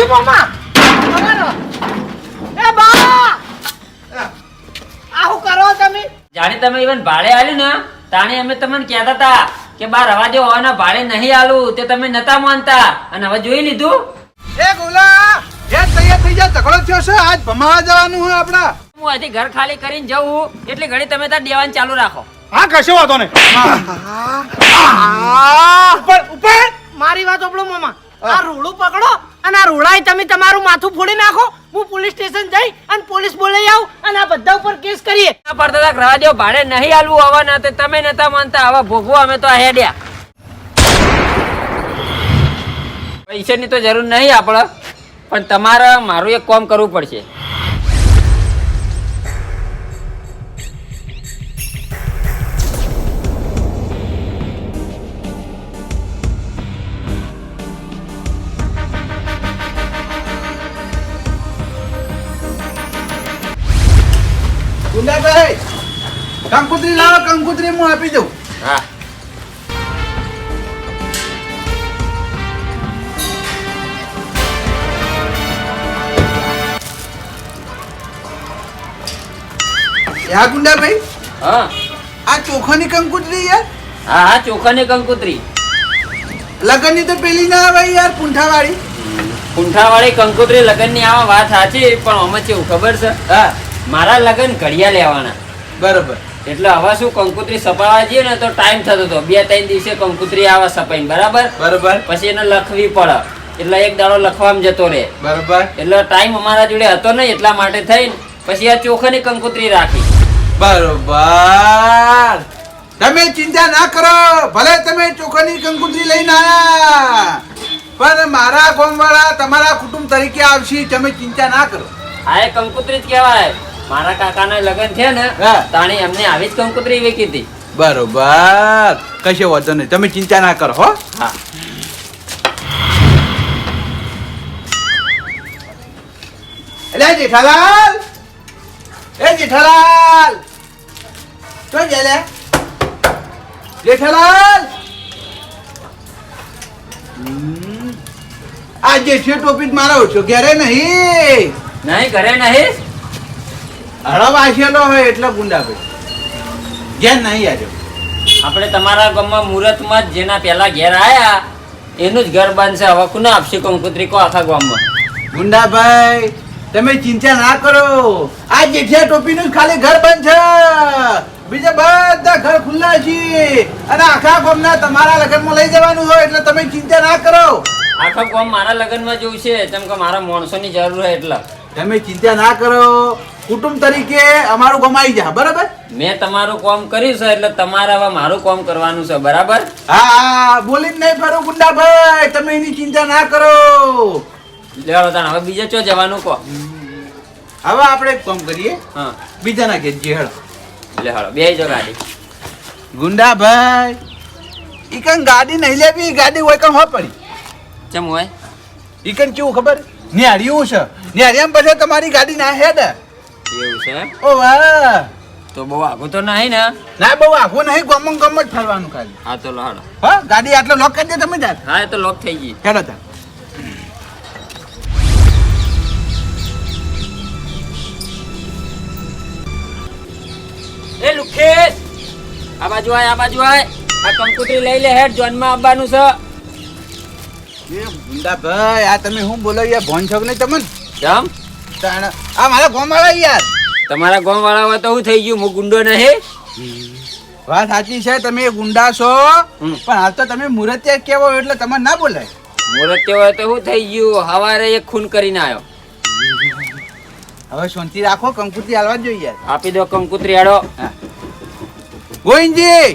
જી મામા એ બા આવું કરો તમે જાણે તમે ઇવન ભાડે આલ્યું ને તાણે અમે તમને કહેતા હતા કે બાર રવા દો હોવાના ભાડે નહીં આલું તે તમે નતા માનતા અને હવે જોઈ લીધું એ ગોલા એ તૈયાર થઈ જા ઝઘડો થયો છે આજ ભમાવા જવાનું હોય આપડા હું અહીંથી ઘર ખાલી કરીને જવું એટલે ઘડી તમે તાર દેવાનું ચાલુ રાખો હા કશો વાતો નહીં ઉપર ઉપર મારી વાત સાંભળો મામા આ રૂડું પકડો અને આ રૂડાય તમે તમારું માથું ફોડી નાખો હું પોલીસ સ્ટેશન જઈ અને પોલીસ બોલાઈ આવું અને આ બધા ઉપર કેસ કરીએ ના પડતા તા રવા દો ભાડે નહીં આલવું હોવાના તે તમે નતા માનતા હવે ભોગવો અમે તો આ હેડ્યા પૈસાની તો જરૂર નહીં આપણે પણ તમારે મારું એક કામ કરવું પડશે ગુંડાભાઈ કંકુતરી લાવો કંકુતરી હું આપી દઉં હા યા ગુંડાભાઈ હા આ ચોખાની કંકુતરી યાર હા હા ચોખાની કંકુતરી લગનની તો પેલી ના આવે યાર પૂંઠાવાળી કુંઠાવાળી કંકુતરી લગનની આવા વાત સાચી પણ અમે કેવું ખબર છે હા મારા લગન ઘડિયા લેવાના બરોબર એટલે હવે શું કંકુતરી સપાવા જઈએ ને તો ટાઈમ થતો હતો 2-3 દિવસે કંકુતરી આવે સપાઈને બરાબર બરોબર પછી એને લખવી પડે એટલે એક દાડો લખવામાં જતો રહે બરોબર એટલે ટાઈમ અમારા જોડે હતો નહીં એટલા માટે થઈને પછી આ ચોખાની કંકુતરી રાખી બરોબર તમે ચિંતા ના કરો ભલે તમે ચોખાની કંકુતરી લઈને આયા પણ મારા ગામવાળા તમારા કુટુંબ તરીકે આવશે તમે ચિંતા ના કરો આ એ કંકુતરી જ કહેવાય મારા કાકાના લગન છે ને હા. તાણી અમને આવી જ કંકુતરી વેચી હતી બરોબર કશો વાંધો નહીં તમે ચિંતા ના કરો હો હા એટલે જેઠાલાલ એ જેઠાલાલ તો ગેલે જેઠાલાલ આ જે છે ટોપી મારો છો ઘરે નહીં નહીં ઘરે નહીં હળવ આશેલો હોય એટલે ગુંડા ભાઈ ઘેર નહીં આજે આપણે તમારા ગામમાં મુહૂર્તમાં જ જેના પહેલા ઘેર આયા એનું જ ઘર બનશે હવે કોને આપશે કંકુતરી કો આખા ગામમાં ગુંડાભાઈ તમે ચિંતા ના કરો આ જેઠિયા ટોપીનું જ ખાલી ઘર બંધ છે બીજા બધા ઘર ખુલ્લા છે અને આખા ગામના તમારા લગ્નમાં લઈ જવાનું હોય એટલે તમે ચિંતા ના કરો આખા ગામ મારા લગ્નમાં જવું છે કેમ કે મારા માણસોની જરૂર હોય એટલે તમે ચિંતા ના કરો કુટુંબ તરીકે અમારું ગામ આવી જા બરાબર મેં તમારું કામ કર્યું છે એટલે તમારે હવે મારું કામ કરવાનું છે બરાબર હા હા બોલીને નહીં ફરો ગુંડાભાઈ તમે એની ચિંતા ના કરો લેવાડો તાણ હવે બીજે ચો જવાનું કહો હવે આપણે એક કામ કરીએ હા બીજાના ઘેર જે હેડો લે હાલો બે જો ગાડી ગુંડાભાઈ ઈકન ગાડી નહીં લેવી ગાડી હોય કમ હો પડી ચમ હોય ઈકન કેવું ખબર ન્યારીયું છે ન્યારીયામ પછી તમારી ગાડી ના હેડ એવું છે ઓ વાહ તો બહુ આગું તો નહીં ને ના બહુ આખું નહીં ગમ ગમ જ ફરવાનું ખાલી હા તો લાડો હા ગાડી આટલો લોક કરી દે તમે જાત હા એ તો લોક થઈ ગઈ હેડો તા એ લુખેશ આ બાજુ આય આ કંકુતરી લઈ લે હેડ જોનમાં આવવાનું છે એ ગુંડાભાઈ આ તમે શું બોલો યાર ભોન છો કે નહીં તમને કેમ આ મારા ગામવાળા યાર તમારા ગામ વાળા હોય તો શું થઈ ગયું હું ગુંડો નહીં વાત સાચી છે તમે ગુંડા છો પણ હાલ તો તમે મુરતિયા કેવો એટલે તમને ના બોલાય મુહૂર્ત હોય તો શું થઈ ગયું હવારે એક ખૂન કરીને આવ્યો હવે શાંતિ રાખો કંકુતરી હાલવા જ જોઈએ આપી દો કંકુતરી હેડો ગોવિંદજી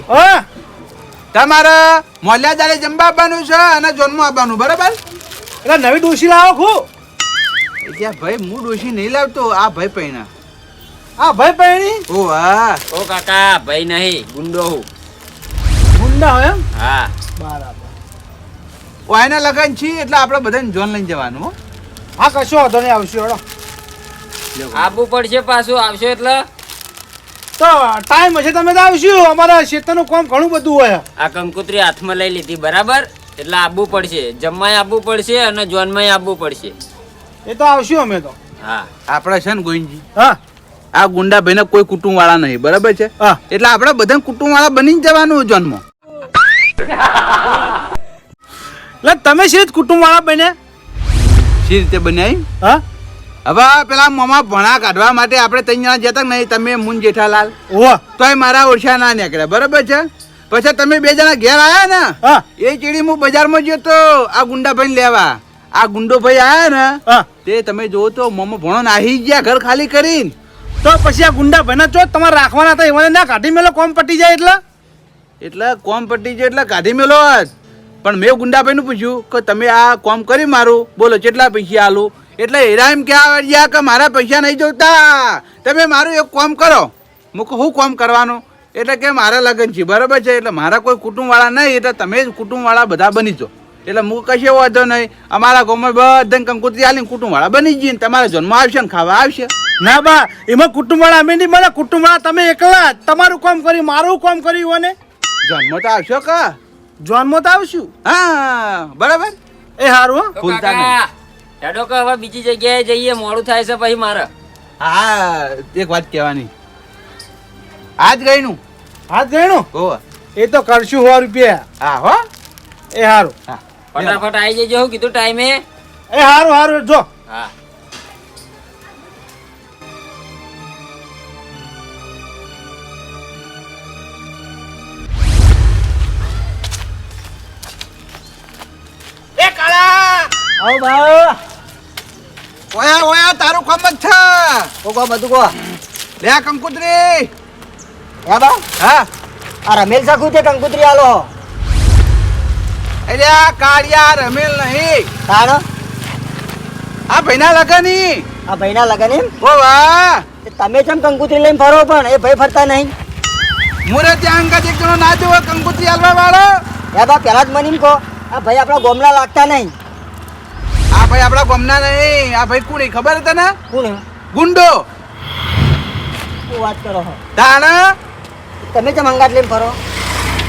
તમારે મોલ્યાદારે જમવા આવવાનું છે અને જોનમાં આવવાનું બરાબર એટલે નવી ડોશી લાવો ખો ત્યાં ભાઈ હું ડોશી નહીં લાવતો આ ભાઈ પૈણા આ ભાઈ પૈણી ઓ હા ઓ કાકા ભાઈ નહીં ગુંડો હું ગુંડા હોય એમ હા બરાબર ઓ એના લગન છે એટલે આપણે બધાને જોન લઈને જવાનું હો હા કશો વાંધો નહીં આવશે હેડો આવવું પડશે પાછું આવશો એટલે તો ટાઈમ હશે તમે તો આવશું અમારા ક્ષેત્રનું કામ ઘણું બધું હોય આ કંકુતરી હાથમાં લઈ લીધી બરાબર એટલે આવવું પડશે જમવાય આવવું પડશે અને જોનમાંય આવવું પડશે એ તો આવશું અમે તો. હા આપણે છે ને ગોવિંદજી, હા આ ગુંડાભાઈને કોઈ કુટુંબ વાળા નહીં, બરાબર છે? હા એટલે આપણે બધા કુટુંબ વાળા બની જવાનું જન્મ. એટલે તમે શી રીતે કુટુંબ વાળા બન્યા? સી રીતે બન્યા? હા હવે પેલા મોમાં ભણા કાઢવા માટે આપણે ત્રણ જણા જતા કે નહીં, તમે મુન જેઠાલાલ, ઓહ તોય મારા ઓછા ના નીકળ્યા, બરાબર છે? પછી તમે બે જણા ઘેર આયા ને, હા એ ચીડી હું બજારમાં ગયો તો આ ગુંડાભાઈ લેવા. આ ગુંડો ભાઈ આયા ને, હા તે તમે જોવો તો મોમાં ભણો નાહી ગયા ઘર ખાલી કરીને. તો પછી આ ગુંડા ભાઈના ચો તમારે રાખવાના હતા એમને ના કાઢી મેલો કોમ પટી જાય એટલે કોમ પટી જાય એટલે કાઢી મેલો જ. પણ મેં ગુંડાભાઈને પૂછ્યું કે તમે આ કોમ કરી મારું, બોલો કેટલા પૈસા આલું? એટલે હેરા એમ કહેવા ગયા કે મારા પૈસા નહીં જોતા, તમે મારું એક કોમ કરો. હું કહું શું કોમ કરવાનું? એટલે કે મારા લગ્ન છે, બરાબર છે? એટલે મારા કોઈ કુટુંબવાળા નહીં, એટલે તમે જ કુટુંબવાળા બધા બની જાઓ. એટલે હું કશો વાંધો નહીં, અમારા ગામમાં બધા કંકોત્રી આલીને કુટુંબવાળા બની જઈએ ને તમારા જન્મ આવશે ને ખાવા આવશે. ના બા એમાં કુટુંબ વાળા અમે નહીં બને, કુટુંબ વાળા તમે એકલા જ. તમારું કામ કરી મારું કામ કર્યું ને જન્મ તો આવશો કા? જોનમાં તો આવશું. હા બરાબર. એ હારું હો. તો ભૂલતા કાકા, હેડો કે હવે બીજી જગ્યાએ જઈએ, મોડું થાય છે પછી મારે. હા એક વાત કહેવાની, આજ ગઈનું હાથ ગણ્યું હો. એ તો કરશું 100 રૂપિયા. હા હો. એ હારું હા ફટાફટ આવી જજો, હું કીધું ટાઈમે. એ હારું હારું જો હા એ કાળા, આવો બા ઓયા ઓયા તારું કામ જ છે. કોકો બધું કો લે આ કંકુતરી. હે બા હા આ રમેલ સાખુ તે કંકુત્રી આલો એટલે આ કાળિયા રમેલ નહીં, તાણ આ ભાઈના લગની. આ ભાઈના લગન એમ ઓ વાહ, તમે કેમ કંકુત્રી લઈને ફરો પણ એ ભાઈ ફરતા નહીં? મુરે ત્યાં અંગત એક જણો ના જોવો કંકુતરી આલવા વાળો. હે બા પેલા જ મને એમ કહો આ ભાઈ આપણા ગોમના લાગતા નહીં. આ ભાઈ આપણા ગામના નહીં, આ ભાઈ કોની ખબર તને? કોણ ગુંડો. શું વાત કરો છો? તાણ તમે કેમ અંગાત લઈને ફરો?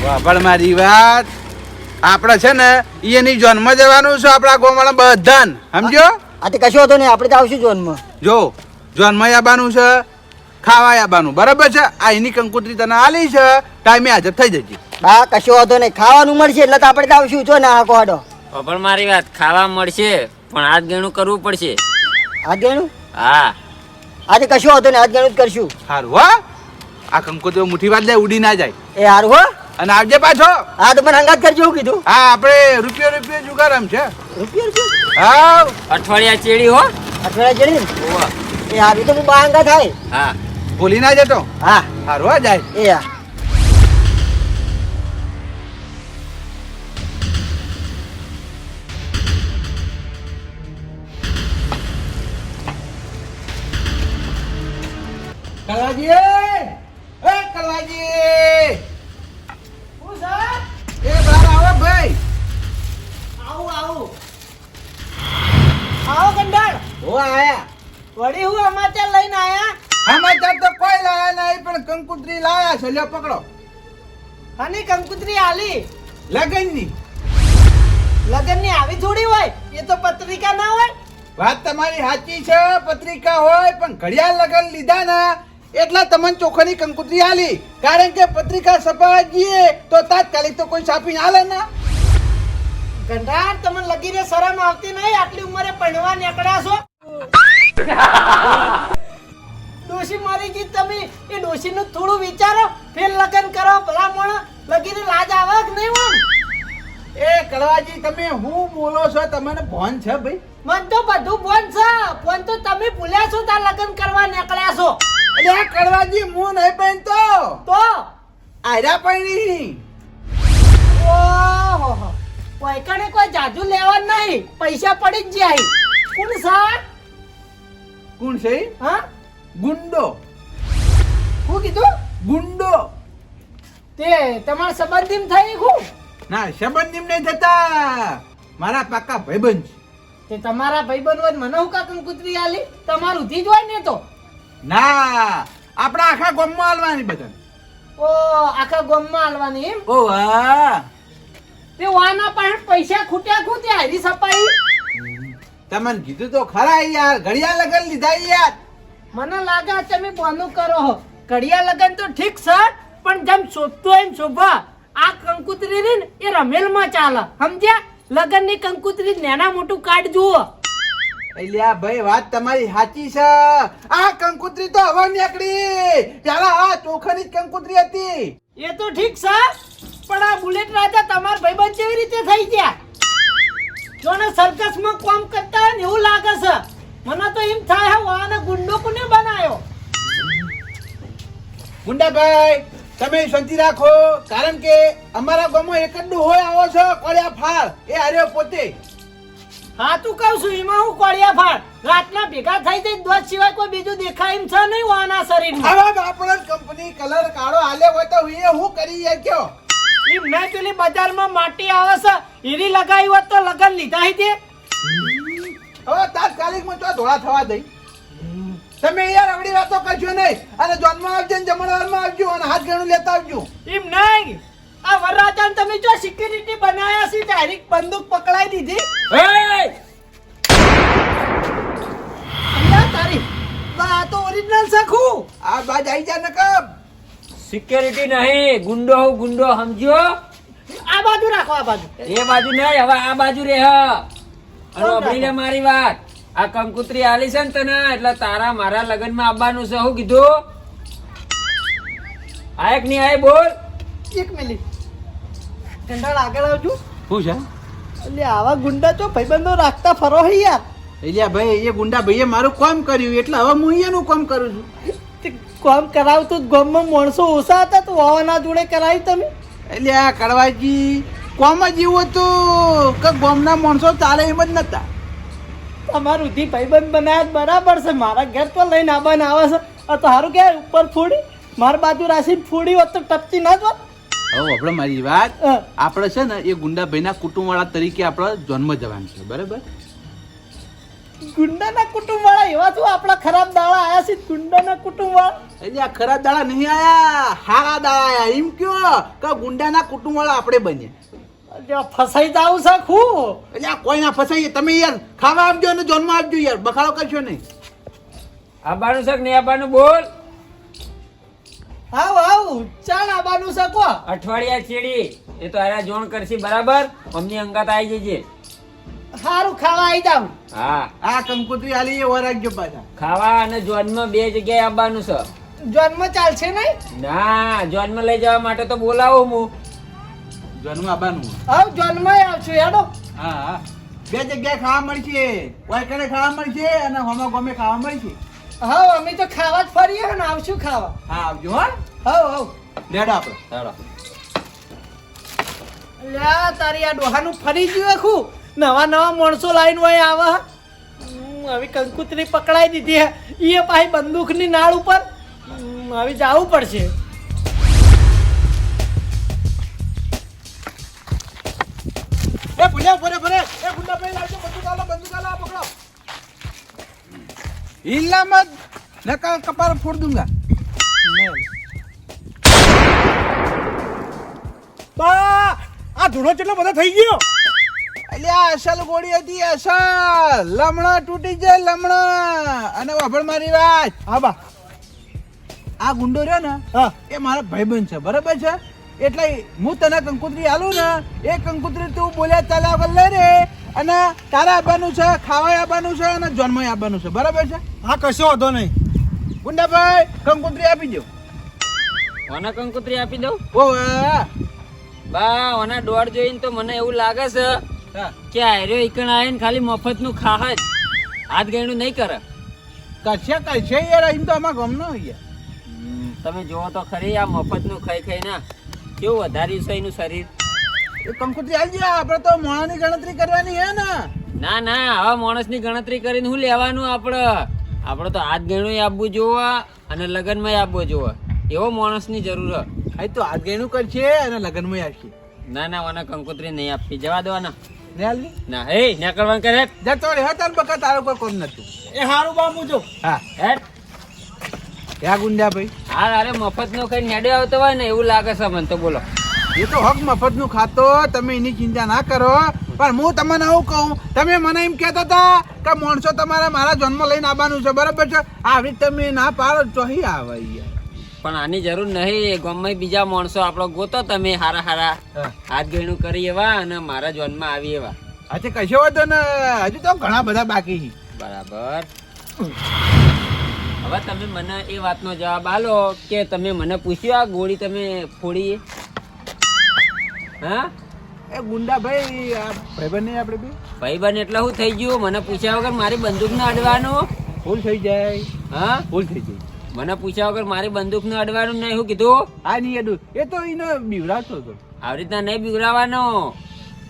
વાપડ મારી વાત, આપણે છે ને એની જન્મ જવાનું છે આપણા ગામવાળા બધાને, સમજો? આ તે કશો હતો નહીં, આપણે તો આવશું જોનમાં. જો જન્મ આવવાનું છે, ખાવા આવવાનું, બરાબર છે? આ એની કંકુતરી તને આલી છે, ટાઈમે હાજર થઈ જજે. બા કશો હતો નહીં, ખાવાનું મળશે એટલે તો આપણે તો આવશું જો ના હાકો હાડો. પણ મારી વાત, ખાવા મળશે પણ હાથ ગણું કરવું પડશે. હાથ ગણું? હા આજે કશો હતો નહીં, હાથ ગણું જ કરશું. સારું હો. આ કંકુતરી મુઠ્ઠી વાત લે, ઉડી ના જાય. એ હારું હો. અને આવજે પાછો. હા તો મને અંગાત કરજો એવું કીધું. હા આપણે રૂપિયો રૂપિયો જુગાર આમ છે. રૂપિયા હા અઠવાડિયા ચેડી હો. અઠવાડિયા જેડી ને એ હારું તો હું બા અંગા થાય. હા ભૂલી ના જતો. હા સારું હો, જાય. એ હા કલવાજી, એ કલવાજી, એ બહાર આવો ભાઈ. આવું આવું આવો કંડાળ હો આયા. વળી હું સમાચાર લઈને આયા. સમાચાર તો કોઈ લાયા નહીં, પણ કંકુતરી લાયા છે. લ્યો પકડો. અને કંકુત્રી આલી લગનની લગનની આવી થોડી હોય, એ તો પત્રિકા ના હોય. વાત તમારી સાચી છે, પત્રિકા હોય, પણ ઘડિયાળ લગન લીધા ના એટલા તમને ચોખ્ખાની કંકુતરી આલી. કારણ કે પત્રિકા છપાવા જઈએ તો તાત્કાલિક તો કોઈ છાપીને આલે ના. ગંધાર તમને લગી રે શરમ આવતી નહીં? આટલી ઉંમરે પરણવા નીકળ્યા છો. ડોશી મારી ગઈ તમે, એ ડોશીનું થોડું વિચારો, ફેર લગન કરો. ભલા મોણા લગી રે લાજ આવે કે નહીં? આમ એ કડવાજી, તમે હું બોલો છો? તમને ભોન છે ભાઈ? મન તો બધું ફોન છે, ફોન તો તમે ભૂલ્યા છો. તાર લગન કરવા નીકળ્યા છો એટલે આ કડવાજી હું નહીં પહેરતો, તો આયરા પહેરી. ઓહો કોઈ કણે કોઈ જાજુ લેવા નહીં, પૈસા પડી જ જાય. કોણ સા? કોણ છે? હા ગુંડો. શું કીધું? ગુંડો. તે તમારા સંબંધી થઈ હું? ના, સંબંધી નહીં થતા, મારા પાકા ભાઈબંધ છે. તે તમારા ભાઈબંધ હોય મને હું કા કંકુતરી આલી? તમારું થી જ હોય ને તો. ના, આપણા આખા ગામમાં હાલવાની બધા. ઓ આખા ગામમાં આલવાની એમ? ઓ વાહ. તે વાના પાસે પૈસા ખૂટ્યા ખૂટ્યા હારી સપાઈ. તમને કીધું તો ખરા યાર, ઘડિયાળ લગન લીધા યાર. મને લાગે તમે બોનું કરો હો. કડિયા લગન તો ઠીક છે, પણ જેમ શોભતો એમ શોભા. આ કંકુતરી રહી ને એ રમેલમાં ચાલે, સમજ્યા? લગનની કંકુતરી નાના મોટું કાર્ડ જુઓ. અલ્યા ભાઈ, વાત તમારી સાચી છે. આ કંકુતરી તો હવે નીકળી, પેલા આ ચોખાની જ કંકુતરી હતી. એ તો ઠીક છે, પણ આ બુલેટ રાજા તમારા ભાઈબંધ કેવી રીતે થઈ ગયા? જોને સર્કસમાં કામ કરતા હોય ને એવું લાગે છે. મને તો એમ થાય હે આને ગુંડો કોને બનાવ્યો? ગુંડાભાઈ, તમે શાંતિ રાખો, કારણ કે અમારા ગામમાં એક જ ડોહોય આવો છો, કોળિયા ફાળ. એ હાર્યો પોતે. હા તું કહું છું, એમાં હું કોળિયા ફાળ રાતના ભેગા થઈ જાય દોત સિવાય કોઈ બીજું દેખાય એમ છે નહીં આના શરીરમાં. આવા બાપડા કંપની કલર કાળો હાલ્યો હોય તો એ હું કરી કયો? એમ મેં પેલી બજારમાં માટી આવે છે હીરી લગાવી હોત તો લગન લીધા હી તે. હવે તાત્કાલિકમાં તો ધોળા થવા દઈ. તમે યાર આવડી વાતો કરજો નહીં, અને જોનમાં આવજો ને જમણવારમાં આવજો, અને હાથ ગણું લેતા આવજો. એમ નહીં, આ વરરાજાને તમે જો સિક્યુરિટી બનાયા છે ડાયરેક્ટ બંદૂક પકડાઈ દીધી. અલ્યા તારી આ તો ઓરિજિનલ સખું. આ બાજ આવી જા નકબ. સિક્યોરિટી નહીં, ગુંડો હું ગુંડો, સમજ્યો? આ બાજુ રાખો, આ બાજુ. એ બાજુ નહીં, હવે આ બાજુ રે. અને અભરી લે મારી વાત. આ કંકુતરી આલી છે ને તને, એટલે તારા મારા લગનમાં આવવાનું છે. હું કીધું? આયક નહીં આય, બોલ. એક મિનિટ કંડાળ આગળ આવજો. શું છે? એટલે આવા ગુંડા તો ભાઈબંધો રાખતા ફરો હે યાર. એલિયા ભાઈ, એ ગુંડા ભાઈએ મારું કામ કર્યું, એટલે હવે હું અહીંયાનું કામ કરું છું. તે કામ કરાવતું ગામમાં માણસો ઓછા હતા તો વાવાના જોડે કરાવી તમે. એલિયા કડવાજી, કોમ જ એવું હતું કે ગામના માણસો ચાલે એમ જ નતા. તમારું ઉધી ભાઈબંધ બનાવ્યા બરાબર છે. મારા ઘર તો લઈને આવવાને આવે છે. આ તો સારું કે ઉપર ફોડી મારી બાજુ રાશિને ફોડી હોત તો ટપતી ના જ હોત. હવે આપણે મારી વાત, હા. આપણે છે ને એ ગુંડાભાઈના કુટુંબવાળા તરીકે આપણે જન્મ જવાનું છે, બરાબર? ગુંડાના કુટુંબ વાળા એવા શું આપણા ખરાબ દાડા આયા છે? ગુંડાના કુટુંબ વાળા એટલે આ ખરા દાડા નહીં આયા, હારા દાડા આયા. એમ કયો કે ગુંડાના કુટુંબવાળા આપણે બન્યા. ફસાઈ જાવ છે ખું. એટલે આ કોઈ ના ફસાઈએ. તમે યાર ખાવા આપજો અને જન્મ આપજો યાર, બખાડો કરશો નહીં. આવવાનું છે કે નહીં આવવાનું, બોલ. આવ આવ ચાલ આબાનું છે કો. અઠવાડિયા છેડી એ તો આરા જોણ કરશી, બરાબર? અમની અંગાત આવી જજે. સારું ખાવા આવી જાવ. હા, આ કંકોત્રી આલી એ વરાગજો પાછા. ખાવા અને જોનમાં બે જગ્યાએ આવવાનું છે. જન્મ ચાલશે નહીં? ના, જોનમાં લઈ જવા માટે તો બોલાવો હું. જન્મ આવવાનું. આવ જન્મ આવશું હેડો. હા હા, બે જગ્યાએ ખાવા મળશે. વાયકડે ખાવા મળશે અને હોમા ગમે ખાવા મળશે. હા અમે તો ખાવા જ ફરીએ ને આવશું ખાવા. હા આવજો. હા હાવ હાવ. લેડો આપણે. ચાલો. લ્યા તારી આ ડોહાનું ફરી ગયું આખું. નવા નવા માણસો લાઈન હોય આવા. હવે કંકુતરી પકડાઈ દીધી હે. એ પાછી બંદૂકની નાળ ઉપર. હવે જવું પડશે. એ ભૂલ્યા ભરે ભરે. એ ગુંડા ભાઈ લાવજો, બંદૂક આલો, પકડો. હિલ્લા મત, નકા કપાળ ફોડ દૂંગા. બા આ ધૂળો કેટલો બધો થઈ ગયો. અલ્યા અસલ ગોળી હતી, અસલ. લમણા તૂટી જાય, લમણા. અને વાભળ મારી વાત. હા બા. આ ગુંડો રહ્યો ને, હા એ મારા ભાઈબંધ છે, બરાબર છે? એટલે હું તને કંકુતરી આલું ને, એ કંકુતરી તું બોલ્યા ચાલ્યા વગર લઈ રે. અને તારે આવવાનું છે, ખાવા આવવાનું છે, અને જન્મય આવવાનું છે, બરાબર છે? હા કશો વાંધો નહીં. ગુંડાભાઈ, કંકુતરી આપી દો. ઓના કંકોત્રી આપી દઉં? ઓ વાહ. બા ઓના દોડ જોઈને તો મને એવું લાગે છે હા. કે આર્યો ઈકણ આવીને ખાલી મફતનું ખાહ જ, હાથ ગયણું નહીં કરે. કરશે યાર, એમ તો આમાં ગમ ન હોય. તમે જોવો તો ખરી, આ મફતનું ખાઈ ખાઈને કેવું વધાર્યું છે એનું શરીર. એ કંકુતરી આલજે, આપણે તો મોણાની ગણતરી કરવાની હે ને. ના ના, આવા માણસની ગણતરી કરીને શું લેવાનું? આપણે તો હાથ ગયણું આપવું જોવે અને લગ્નમાં આપવું જોવે. એવો માણસની જરૂર છે. આ તો હાથ ગયણું કરશે અને લગ્નમાં આવશે. ના ના, ઓના કંકોત્રી નહીં આપવી, જવા દેવાના. ને આલની ના, હે નીકળવાનું કરે. જતો રે. હા તાર બકા, તારો કોઈ કોમ નથી. એ હારું બા હું જો. હા હેડ. યા ગુંડા ભાઈ, હા, અરે મફત નો ખાઈ હેડે આવતો હોય ને એવું લાગે છે મને તો. બોલો. એ તો હક મફતનું ખાતો, તમે એની ચિંતા ના કરો. પણ હું તમને આવું કહું, તમે મને એમ કહેતા હતા કે માણસો તમારે મારા જન્મ લઈને આવવાનું છે, બરાબર છે? આવી તમે ના પાડો ચોહી આવે યાર. પણ આની જરૂર નહીં. ગમે બીજા માણસો આપણો ગોતો તમે હારા હારા હાથ ગયણું કરી એવા અને મારા જોનમાં આવી એવા. આજે કશો વાંધો ને, હજુ તો ઘણા બધા બાકી છે. બરાબર. હવે તમે મને એ વાતનો જવાબ આલો કે તમે મને પૂછ્યું આ ગોળી તમે ફોડી હા એ ગુંડા ભાઈ, આ ભાઈબંધ નહીં આપણે બી ભાઈબંધ એટલે શું થઈ ગયું? મને પૂછ્યા વગર મારી બંદૂક ને અડવાનું? ભૂલ થઈ જાય, હા ભૂલ થઈ જાય. મને પૂછ્યા વગર મારી બંદૂક ને અડવાનું નહીં. શું કીધું? આ નહીં અડું, એ તો એને બીવડાવતો હતો. આવી રીતના નહીં બીવરાવાનો.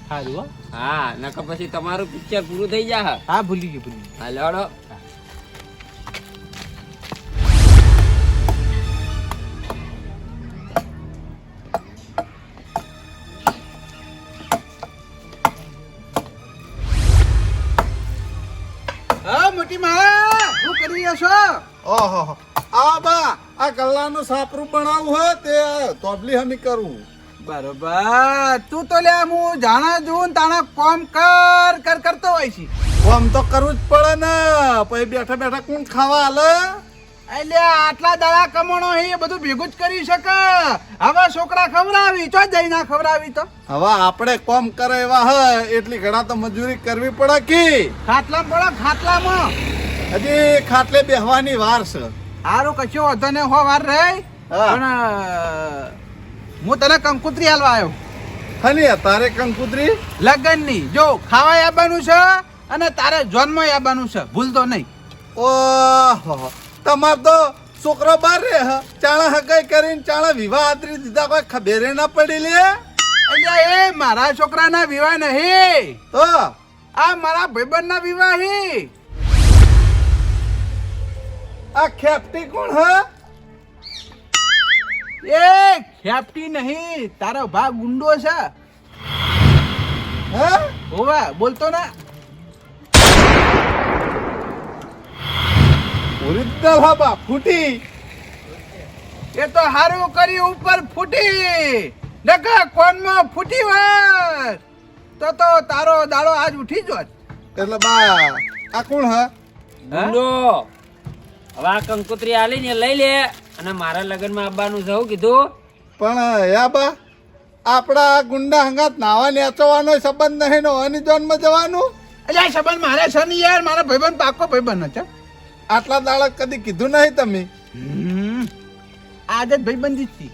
સારું હો. હા નકર પછી તમારું પિક્ચર પૂરું થઈ જાય. હા ભૂલી ગયું, ભૂલી ગયું. હા લડો. હા મોટી માળા, શું કરી રહ્યા છો? ઓહો, આ બા આ ગલ્લાનું સાપરું બનાવવું હોય તે તોબલી હમી કરવું. બરોબર. તું તો લે હું જાણા જોઉં તાણા કોમ કરતો હોય છે. આમ તો કરવું જ પડે ને, પછી બેઠા બેઠા કોણ ખાવા હાલે? એટલે આટલા દાડા કમાણો એ બધું ભેગું જ કરી શકે. હવે છોકરા ખવડાવી ચો જઈ ના ખવડાવી તો હવે આપણે કોમ કરે એવા હે એટલી ઘણા તો મજૂરી કરવી પડે કે ખાટલા પડો, ખાટલામાં હજી ખાટલે બેહવાની વાર છે. હારું કશો વાંધો ને હો વાર રહે. હા. પણ હું તને કંકુતરી હાલવા આવ્યો હની તારે કંકુતરી લગનની. જો ખાવા આવવાનું છે અને તારે જોનમાં આવવાનું છે, ભૂલતો નહીં. ઓહો, તમાર તો છોકરો બાર રે હ ચાણા હગાઈ કરીને ચાણા વિવાહ આદરી દીધા, કોઈ ખબેરે ના પડી લે. એટલે એ મારા છોકરાના વિવાહ નહીં, તો આ મારા ભાઈબંધના વિવાહ હી. આ ખેપટી કોણ હ? એ ખેપટી નહીં, તારો ભાગ ગુંડો છે. હે હોવે, બોલતો ને. ઓરિજિનલ હા બા ફૂટી. એ તો હારું કરી ઉપર ફૂટી, નકા કોનમાં ફૂટી વાર તો તારો દાડો આજ ઉઠી જોત. એટલે બા આ કોણ હ? ગુંડો. હવે આ કંકોત્રી આલી ને લઈ લે અને મારા લગ્નમાં આવવાનું છે. શું કીધું? પણ યા બા આપડા ગુંડા હંગાત નાવા નેચવાનો સંબંધ નહીં નો એની જોનમાં જવાનું. એટલે આ સંબંધ મારે છે નહીં યાર, મારા ભાઈબંધ પાકો ભાઈબંધ છે. આટલા દાડા કદી કીધું નહીં તમે? આદત ભાઈબંધી જ છે.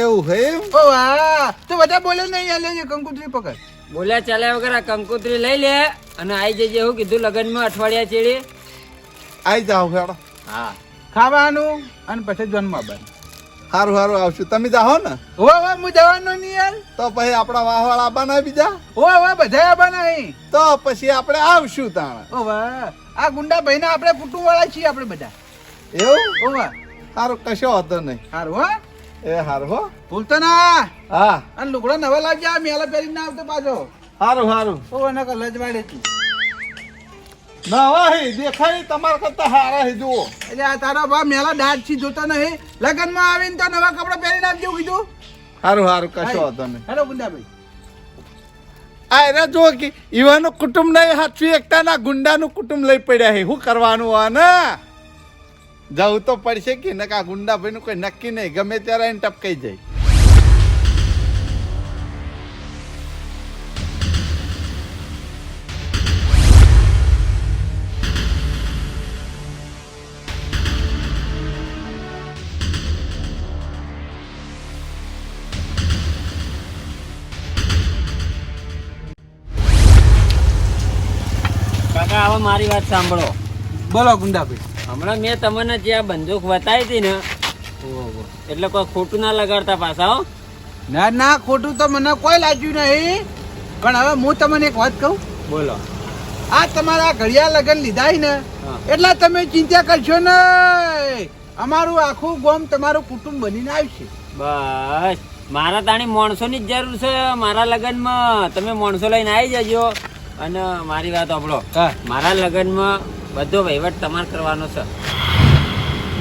એવું હે એમ? ઓ વાહ, તો બધા બોલે નહીં. આ લેજે કંકુતરી પકડ. બોલ્યા ચાલ્યા વગર આ કંકોત્રી લઈ લે અને આઈ જજે. શું કીધું? લગ્નમાં અઠવાડિયા ચેડી. આઈ જાઓ હેડો. હા ખાવાનું અને પછી જન્મ આપવાનું. સારું સારું આવશું. તમે જાઓ ને હો હો, હું જવાનો નહીં યાર. તો પછી આપણા વાહવાળા આવવાના બીજા, હો હો, બધા આવવાના નહીં. તો પછી આપણે આવશું તાણ. ઓ વાહ, આ ગુંડા ભાઈ ના આપણે કુટુંબ વાળા છીએ આપણે બધા. એવું? ઓ વાહ, સારું કશો વાંધો નહીં. સારું હો. એ સારું હો. ભૂલતો ના. હા અને લુગડો નવા લાવજે, આ મેલા પહેરી ના આવતો પાછો. સારું સારું. ઓ નકર લજવાડે તું. નવા હે દેખાય તમારા કરતા હારા હે જુઓ. એટલે આ તારા બા મેલા દાંત થી જોતો નહીં. લગનમાં આવીને તો નવા કપડા પહેરીને આવજો કીધું. સારું સારું કશો વાંધો નહીં. હેલો ગુંડાભાઈ. આ એના જુઓ કે ઈવાનું કુટુંબ નહીં હાથવી એકતા ના ગુંડાનું કુટુંબ લઈ પડ્યા હે. શું કરવાનું આ ને? જવું તો પડશે કે નકા ગુંડાભાઈ નું કોઈ નક્કી નહીં, ગમે ત્યારે એને ટપકાઈ જાય. કાકા હવે મારી વાત સાંભળો. બોલો ગુંડાભાઈ. હમણાં મેં તમને જે આ બંદૂક બતાવી હતી ને, એટલે કોઈ ખોટું ના લગાડતા પાછા. હો ના ના, ખોટું તો મને કોઈ લાગ્યું નહીં. પણ હવે હું તમને એક વાત કહું. બોલો. આ તમારા ઘડિયા લગન લીધા ને, હા. એટલે તમે ચિંતા કરશો ને. અમારું આખું ગામ તમારું કુટુંબ બનીને આવશે. બસ મારા તાણી માણસોની જ જરૂર છે મારા લગ્નમાં. તમે માણસો લઈને આવી જજો. અને મારી વાત સાંભળો. હા. મારા લગ્નમાં બધો વહીવટ તમારે કરવાનો છે.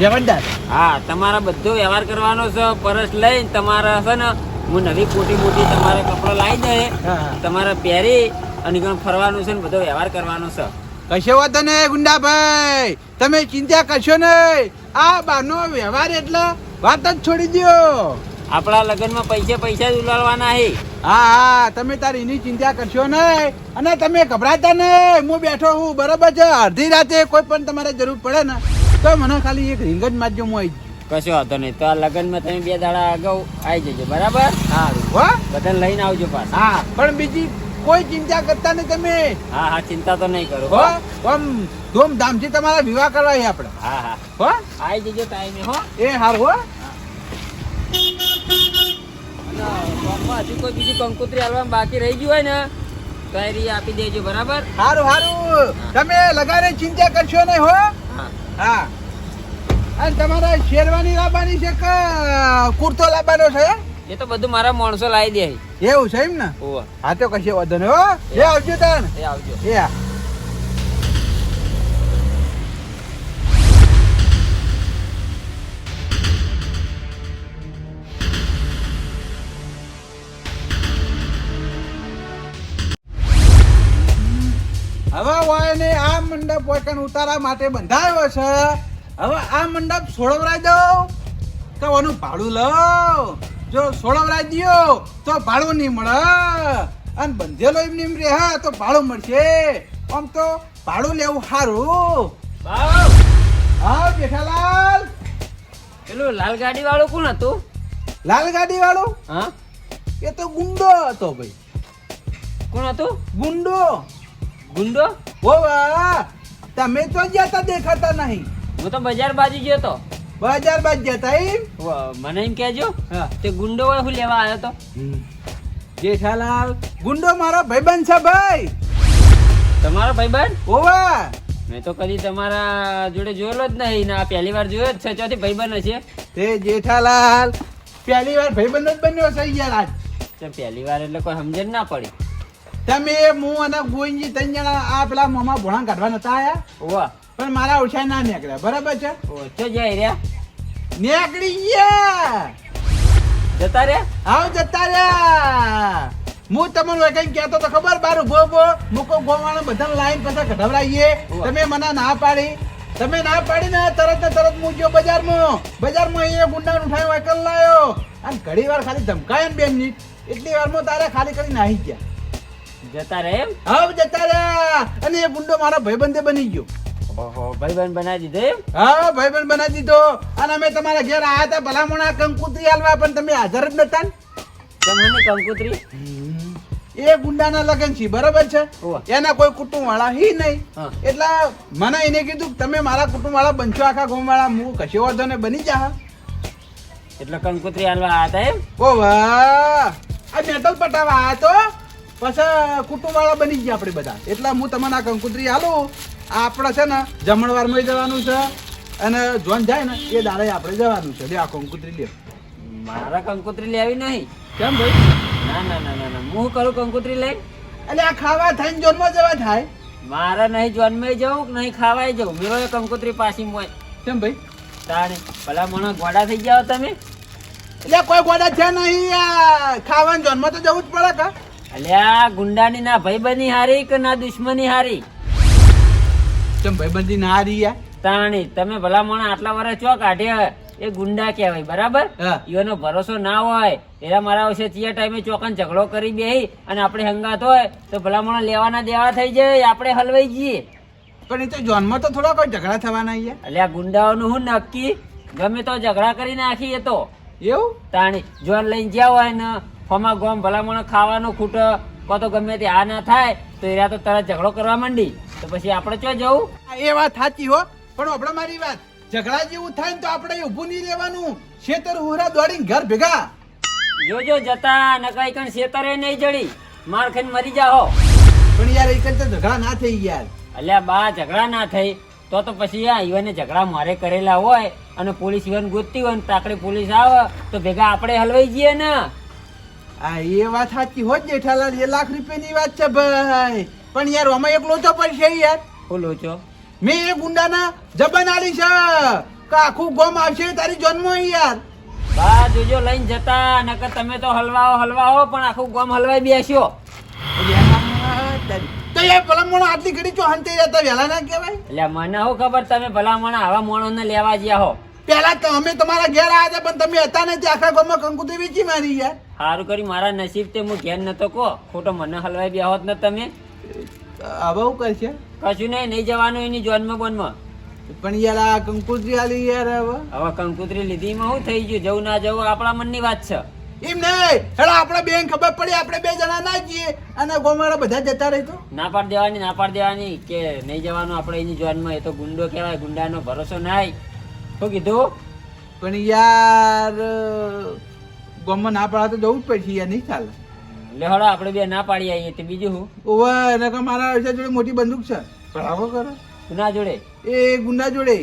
જબરદસ્ત. હા, તમારા બધો વ્યવહાર કરવાનો છે. પરસ લઈને તમારે છે ને હું નવી કોટી મોટી તમારે કપડો લાવી દે હા. તમારે પહેરી અને ઘણું ફરવાનું છે ને બધો વ્યવહાર કરવાનો છે. કશો વાંધો નહીં ગુંડાભાઈ, તમે ચિંતા કરશો નહીં. આ બાનો વ્યવહાર એટલે વાત જ છોડી દ્યો. આપણા લગ્નમાં પૈસા જ ઉલાળવાના છે. હા હા, તમે તારી એની ચિંતા કરશો નહીં અને તમે ગભરાતા નહીં. હું બેઠો હું, બરાબર છે. અડધી રાતે કોઈ પણ તમારે જરૂર પડે ને તો મને ખાલી એક રીંગ જ મારજો, હું આવી જઈશ. કશો વાંધો નહીં. તો આ લગ્નમાં તમે 2 દાડા અગાઉ આવી જજો, બરાબર? સારું હો. બધાને લઈને આવજો પાછા. હા, પણ બીજી કોઈ ચિંતા કરતા નહીં તમે. હા હા, ચિંતા તો નહીં કરો. હો, આમ ધૂમધામથી તમારા વિવાહ કરવા છે આપણે. હા હા, હો, આવી જજો ટાઈમે. હો, એ હારું હો. અને ગામમાં હજુ કોઈ બીજું કંકોત્રી હાલવાનું બાકી રહી ગયું હોય ને તો એ રહી આપી દેજો, બરાબર? હારું હારું, તમે લગાડે ચિંતા કરશો નહીં હો. હા. હા, અને તમારે શેરવાની લાવવાની છે કે કુર્તો લાવવાનો છે? એ તો બધું મારા માણસો લાવી દે. એવું છે એમ ને? ઓવા, હા, તો કશો વાંધો નહીં હો. એ આવજો તાણ. એ આવજો. એ હા. હવે હોય ને આ મંડપ વચન ઉતારા માટે બંધાયો છે. હવે આ મંડપ છોડવરાઈ દો તો ઓનું ભાડું લો. જો છોડવરાઈ દ્યો તો ભાડું નહીં મળે, અને બંધેલો એમ ને એમ રહે તો ભાડું મળશે. આમ તો ભાડું લેવું સારું. બાવ, હા જેઠાલાલ, પેલું લાલ ગાડી વાળું કોણ હતું? લાલ ગાડી વાળો હા, એ તો ગુંડો હતો ભાઈ. કોણ હતું? ગુંડો. ગુંડો? ઓ વાહ, તમે તો જતા દેખાતા નહીં. હું તો બજાર બાજુ ગયો તો. બજાર બાજ જતા એમ? મને એમ કહેજો, હા. તે ગુંડો હોય હું લેવા આવ્યો તો? જેઠાલાલ, ગુંડો મારો ભાઈબંધ છે ભાઈ. તમારો ભાઈબંધ? ઓવા, મેં તો કદી તમારા જોડે જોયેલો જ નહીં ને આ પહેલી વાર જોયો જ છે. ચોથી ભાઈબંધ હશે? તે જેઠાલાલ પહેલી વાર ભાઈબંધ જ બન્યો છે યાર આજ. તો પહેલી વાર એટલે કોઈ સમજણ ના પડી. તમે હું અને ગોવિંદજી 3 જણા આ પેલા મોમાં ભોળા કાઢવા નતા આયા, ઓવા, પણ મારા ઓછા ના નીકળ્યા, બરાબર છે? ઓછો જાય રહ્યા. નીકળી ગયા. જતા રહ્યા? આવ જતા રહ્યા. હું તમને કઈ કહેતો તો ખબર, બાર ઉભો ઉભો મૂકો ગોવાળો બધા લાઈન પછી કઢવડાવીએ. તમે મને ના પાડી. તમે ના પાડી ને તરત ને તરત હું ગયો બજારમાં એ ગુંડા ઉઠાયો એકલ લાયો, અને ઘડી વાર ખાલી ધમકાયો ને 2 મિનિટ, એટલી વારમાં તારે ખાલી કરી નાહી ગયા. જતા રહે એમ? હાવ જતા રહ્યા. અને એ ગુંડો મારો ભાઈબંધે બની ગયો. ઓહો, ભાઈબંધ બનાવી દીધો એમ? હા, ભાઈબંધ બનાવી દીધો. અને અમે તમારા ઘેર આયા હતા ભલામણા કંકુતરી હાલવા, પણ તમે હાજર જ નતા ને. તમને કંકુતરી? એ ગુંડાના લગન છે, બરાબર છે? ઓવા. એના કોઈ કુટુંબ વાળા હી નહીં. હા. એટલે મને એને કીધું કે તમે મારા કુટુંબ વાળા બનશો, આખા ગામ વાળા. હું કશો વાંધો ને બની જા. એટલે કંકુતરી હાલવા આવ્યા હતા એમ? ઓ વાહ, આ મેટલ પટાવા આયા તો પછી કુટુંબ વાળા બની ગયા આપણે બધા. એટલે હું તમને આ કંકુતરી હાલું. આપણે છે ને જમણવારમાં જવાનું છે, અને જોન જાય ને એ દાડે આપણે જવાનું છે. લે આ કંકુતરી લે. મારા કંકુતરી લેવી નહીં. કેમ ભાઈ? ના ના ના ના ના, હું કરું કંકુતરી લઈ? એટલે આ ખાવા થઈને જોનમાં જવા થાય. મારે નહીં જન્મે જવું કે નહીં ખાવાય જવું. મેરો એ કંકુતરી પાછી મોય. કેમ ભાઈ? તાણે ભલા મને ગોડા થઈ જાવ તમે. એટલે કોઈ ગોડા છે નહીં. આ ખાવાનું જોનમાં તો જવું જ પડે કા. અલ્યા ગુંડાની ના ભાઈબંધી હારી કે ના દુશ્મની હારી? કેમ ભાઈબંધી ના રહી? તાણી તમે ભલા મને આટલા વર્ષ ચો કાઢ્યા, એ ગુંડા કહેવાય, બરાબર? હા. ઈઓનો ભરોસો ના હોય. એના મારા વિશે ચિયા ટાઈમે ચોકન ઝઘડો કરી બેહી અને આપણે હંગાત હોય તો ભલા મને લેવાના દેવા થઈ જાય, આપણે હલવાઈ જઈએ. પણ એ તો જોનમાં તો થોડા કોઈ ઝઘડા થવાના અહીંયા. અલ્યા ગુંડાઓનું હું નક્કી, ગમે તો ઝઘડા કરી નાખી. એ તો એવું? તાણી જોન લઈને જ્યાં હોય ને ફમા ગોમ ભલામણ ખાવાનું ખૂટ કો તો ગમે તે આ ના થાય તો એરા તો તરત ઝઘડો કરવા માંડી, તો પછી આપણે ચો જવું? એ વાત સાચી હો, પણ આપણે મારી વાત, ઝઘડા જેવું થાય ને તો આપણે ઊભું નહીં રહેવાનું. શેતર હુરા દોડીને ઘર ભેગા. જોજો જતા ન કઈ કણ શેતરે નહીં જડી, માર ખાઈને મરી જાઓ. પણ યાર એક તો ઝઘડા ના થઈ યાર. અલ્યા બા ઝઘડા ના થઈ તો પછી આ ઈવને ઝઘડા મારે કરેલા હોય અને પોલીસ ઈવન ગોતતી હોય ને તાકડી પોલીસ આવે તો ભેગા આપણે હલવાઈ જઈએ ને. આ એ વાત સાચી હો જેઠાલાલ, એ લાખ રૂપિયાની વાત છે ભાઈ. પણ યાર આમાં એક લોચો પડશે યાર. બોલો છો? મેં એ ગુંડાના જબાન આલી છે કે આખું ગોમ આવશે તારી જન્મ યાર. બા જોજો લઈને જતા નકર તમે તો હલવાઓ પણ આખું ગામ હલવાઈ બેસ્યો. તો યાર ભલામણો આટલી ઘડી ચો હંતે રહેતા વહેલા ના કહેવાય? એટલે મને શું ખબર તમે ભલામણ આવા માણસને લેવા જ્યા હો. પેલા તો અમે તમારા ઘેર આવ્યા હતા પણ તમે હતા ને તે આખા ગામમાં કંકુતરી વેચી મારી યાર. સારું કરી મારા નસીબ તે હું ઘેર નતો કહો ખોટો મને હલવાઈ બે હોત ને તમે. હવે શું કરશે? કશું નહીં જવાનું એની જોનમાં બોનમાં. પણ યાર આ કંકુતરી આલી યાર હવે કંકુતરી લીધીમાં શું થઈ ગયું? જવું ના જવું આપણા મનની વાત છે. એમ નહીં હેડા આપણે બેન ખબર પડી આપણે બે જણા ના જઈએ અને ગોમાળા બધા જતા રહી તો ના પાડ દેવાની કે નહીં જવાનું આપણે એની જોનમાં. એ તો ગુંડો કહેવાય, ગુંડાનો ભરોસો નાય. શું કીધું? પણ યાર ગોમાં ના પાડે તો જવું જ પડશે યાર, નહીં ચાલે. લે હળો આપણે બે ના પાડી આવીએ તે બીજું શું? ઓવે એને કે મારા જોડે મોટી બંદૂક છે, ભરાવો કરો ના જોડે એ ગુંડા જોડે.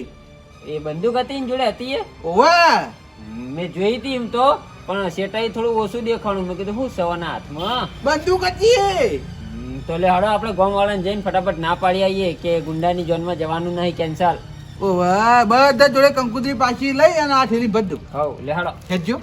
એ બંદૂક હતી ને જોડે હતી એ ઓવે મેં જોઈ હતી એમ તો, પણ સેટાઈ થોડું ઓછું દેખાણું. મેં કીધું શું સવાના હાથમાં બંદૂક હતી એ. તો લે હળો આપણે ગામ વાળાને જઈને ફટાફટ ના પાડી આવીએ કે ગુંડાની જોનમાં જવાનું નહીં, કેન્સલ. ઓવે બધા જોડે કંકુતરી પાછી લઈ અને આ થેલી બધું હવ લે હળો. હેજો